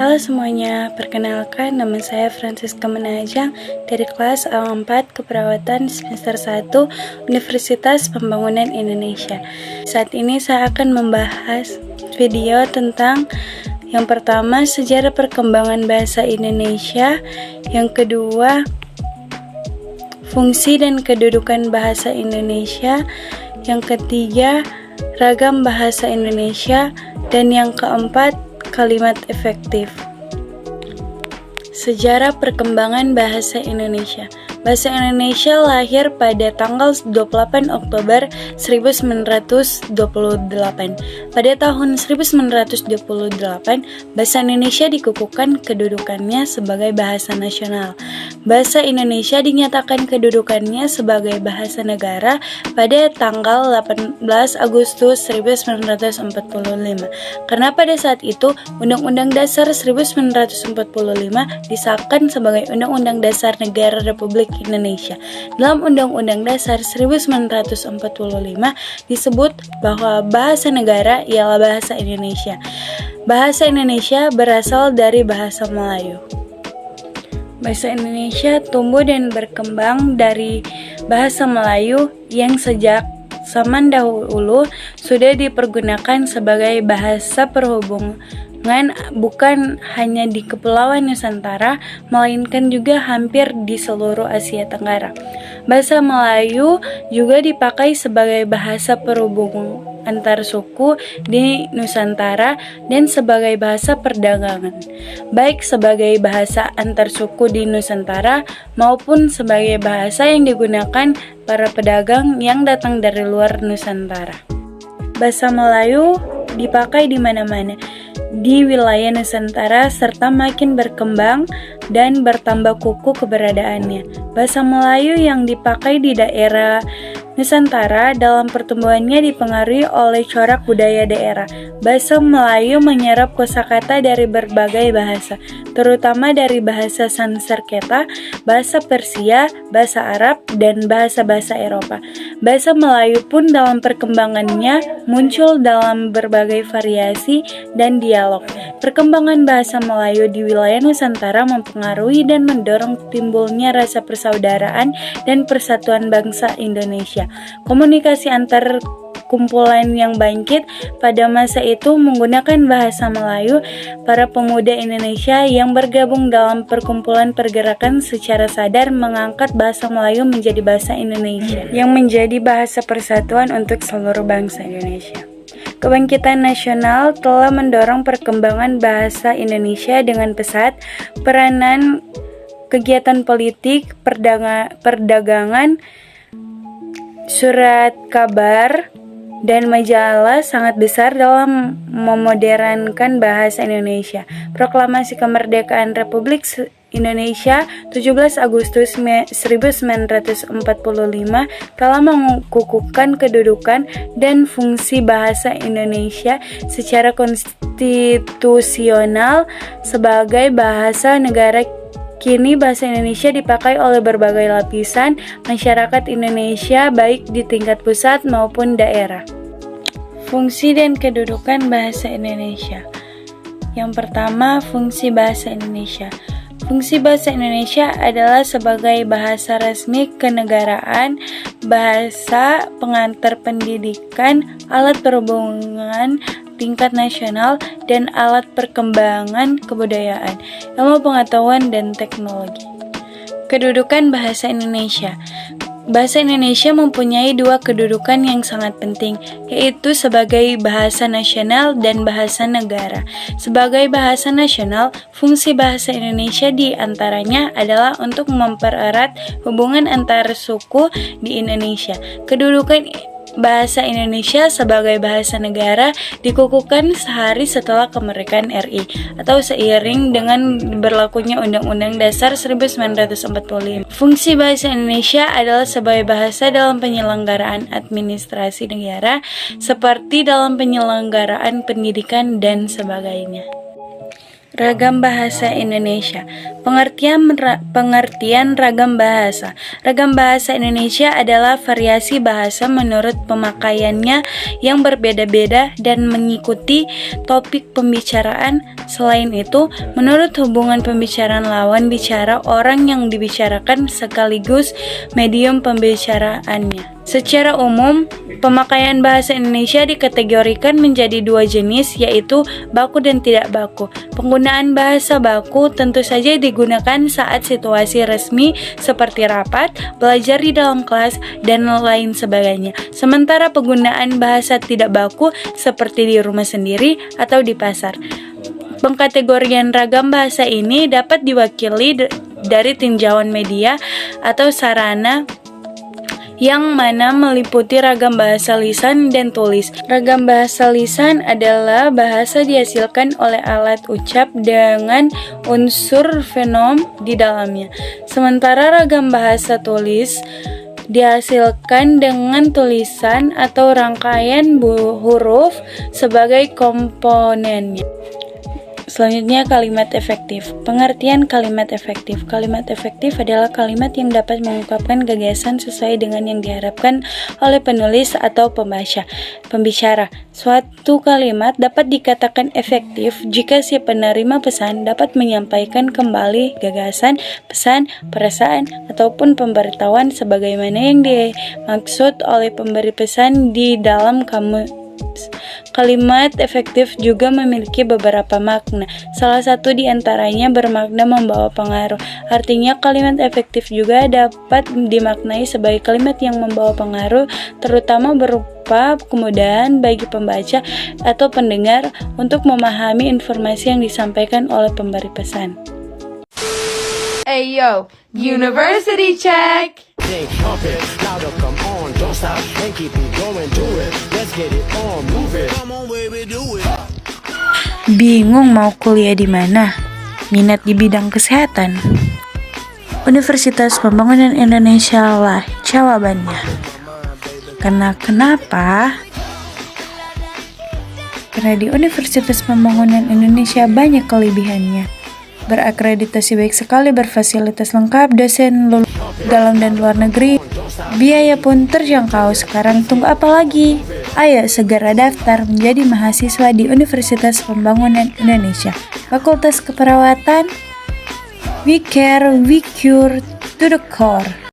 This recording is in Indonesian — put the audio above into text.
Halo semuanya, perkenalkan nama saya Francisca Menajang dari kelas A4 Keperawatan semester 1 Universitas Pembangunan Indonesia. Saat ini saya akan membahas video tentang yang pertama, sejarah perkembangan bahasa Indonesia. Yang kedua, fungsi dan kedudukan bahasa Indonesia. Yang ketiga, ragam bahasa Indonesia. Dan yang keempat, kalimat efektif. Sejarah perkembangan bahasa Indonesia. Bahasa Indonesia lahir pada tanggal 28 Oktober 1928. Pada tahun 1928, bahasa Indonesia dikukuhkan kedudukannya sebagai bahasa nasional. Bahasa Indonesia dinyatakan kedudukannya sebagai bahasa negara pada tanggal 18 Agustus 1945. Karena pada saat itu, Undang-Undang Dasar 1945 disahkan sebagai Undang-Undang Dasar Negara Republik Indonesia. Dalam Undang-Undang Dasar 1945 disebut bahwa bahasa negara ialah bahasa Indonesia. Bahasa Indonesia berasal dari bahasa Melayu. Bahasa Indonesia tumbuh dan berkembang dari bahasa Melayu yang sejak zaman dahulu sudah dipergunakan sebagai bahasa perhubungan bukan hanya di Kepulauan Nusantara, melainkan juga hampir di seluruh Asia Tenggara. Bahasa Melayu juga dipakai sebagai bahasa perhubungan antar suku di Nusantara dan sebagai bahasa perdagangan, baik sebagai bahasa antar suku di Nusantara maupun sebagai bahasa yang digunakan para pedagang yang datang dari luar Nusantara. Bahasa Melayu dipakai di mana-mana di wilayah Nusantara serta makin berkembang dan bertambah kukuh keberadaannya. Bahasa Melayu yang dipakai di daerah Nusantara dalam pertumbuhannya dipengaruhi oleh corak budaya daerah. Bahasa Melayu menyerap kosakata dari berbagai bahasa, terutama dari bahasa Sanskerta, bahasa Persia, bahasa Arab, dan bahasa-bahasa Eropa. Bahasa Melayu pun dalam perkembangannya muncul dalam berbagai variasi dan dialog. Perkembangan bahasa Melayu di wilayah Nusantara mempengaruhi dan mendorong timbulnya rasa persaudaraan dan persatuan bangsa Indonesia. Komunikasi antar kumpulan yang bangkit pada masa itu menggunakan bahasa Melayu. Para pemuda Indonesia yang bergabung dalam perkumpulan pergerakan secara sadar mengangkat bahasa Melayu menjadi bahasa Indonesia yang menjadi bahasa persatuan untuk seluruh bangsa Indonesia. Kebangkitan nasional telah mendorong perkembangan bahasa Indonesia dengan pesat. Peranan kegiatan politik, perdagangan, surat kabar, dan majalah sangat besar dalam memodernkan bahasa Indonesia. Proklamasi Kemerdekaan Republik Indonesia 17 Agustus 1945 telah mengukuhkan kedudukan dan fungsi bahasa Indonesia secara konstitusional sebagai bahasa negara. Kini bahasa Indonesia dipakai oleh berbagai lapisan masyarakat Indonesia baik di tingkat pusat maupun daerah. Fungsi dan kedudukan bahasa Indonesia. Yang pertama, fungsi bahasa Indonesia. Fungsi bahasa Indonesia adalah sebagai bahasa resmi kenegaraan, bahasa pengantar pendidikan, alat perhubungan tingkat nasional, dan alat perkembangan kebudayaan, ilmu pengetahuan, dan teknologi. Kedudukan bahasa Indonesia. Bahasa Indonesia mempunyai dua kedudukan yang sangat penting, yaitu sebagai bahasa nasional dan bahasa negara. Sebagai bahasa nasional, fungsi bahasa Indonesia di antaranya adalah untuk mempererat hubungan antar suku di Indonesia. Kedudukan bahasa Indonesia sebagai bahasa negara dikukuhkan sehari setelah kemerdekaan RI atau seiring dengan berlakunya Undang-Undang Dasar 1945. Fungsi bahasa Indonesia adalah sebagai bahasa dalam penyelenggaraan administrasi negara seperti dalam penyelenggaraan pendidikan dan sebagainya. Ragam bahasa Indonesia. Pengertian ragam bahasa. Ragam bahasa Indonesia adalah variasi bahasa menurut pemakaiannya yang berbeda-beda dan mengikuti topik pembicaraan. Selain itu, menurut hubungan pembicaraan lawan bicara orang yang dibicarakan sekaligus medium pembicaraannya. Secara umum, pemakaian bahasa Indonesia dikategorikan menjadi dua jenis, yaitu baku dan tidak baku. Penggunaan bahasa baku tentu saja digunakan saat situasi resmi seperti rapat, belajar di dalam kelas, dan lain sebagainya. Sementara penggunaan bahasa tidak baku seperti di rumah sendiri atau di pasar. Pengkategorian ragam bahasa ini dapat diwakili dari tinjauan media atau sarana yang mana meliputi ragam bahasa lisan dan tulis. Ragam bahasa lisan adalah bahasa dihasilkan oleh alat ucap dengan unsur fonem di dalamnya. Sementara ragam bahasa tulis dihasilkan dengan tulisan atau rangkaian huruf sebagai komponennya. Selanjutnya, kalimat efektif. Pengertian kalimat efektif. Kalimat efektif adalah kalimat yang dapat mengungkapkan gagasan sesuai dengan yang diharapkan oleh penulis atau pembicara. Suatu kalimat dapat dikatakan efektif jika si penerima pesan dapat menyampaikan kembali gagasan, pesan, perasaan, ataupun pemberitahuan sebagaimana yang dimaksud oleh pemberi pesan di dalam kamus. Kalimat efektif juga memiliki beberapa makna. Salah satu di antaranya bermakna membawa pengaruh. Artinya, kalimat efektif juga dapat dimaknai sebagai kalimat yang membawa pengaruh, terutama berupa kemudahan bagi pembaca atau pendengar untuk memahami informasi yang disampaikan oleh pemberi pesan. Ayo, University Check! Pump it, louder, come on, don't stop, and keep it going, do it, let's get it on, move it, come on baby, do it. Bingung mau kuliah di mana? Minat di bidang kesehatan? Universitas Pembangunan Indonesia lah jawabannya. Kenapa? Karena di Universitas Pembangunan Indonesia banyak kelebihannya. Berakreditasi baik sekali, berfasilitas lengkap, dosen lulus dalam dan luar negeri, biaya pun terjangkau. Sekarang tunggu apa lagi? Ayo segera daftar menjadi mahasiswa di Universitas Pembangunan Indonesia. Fakultas Keperawatan, we care, we cure to the core.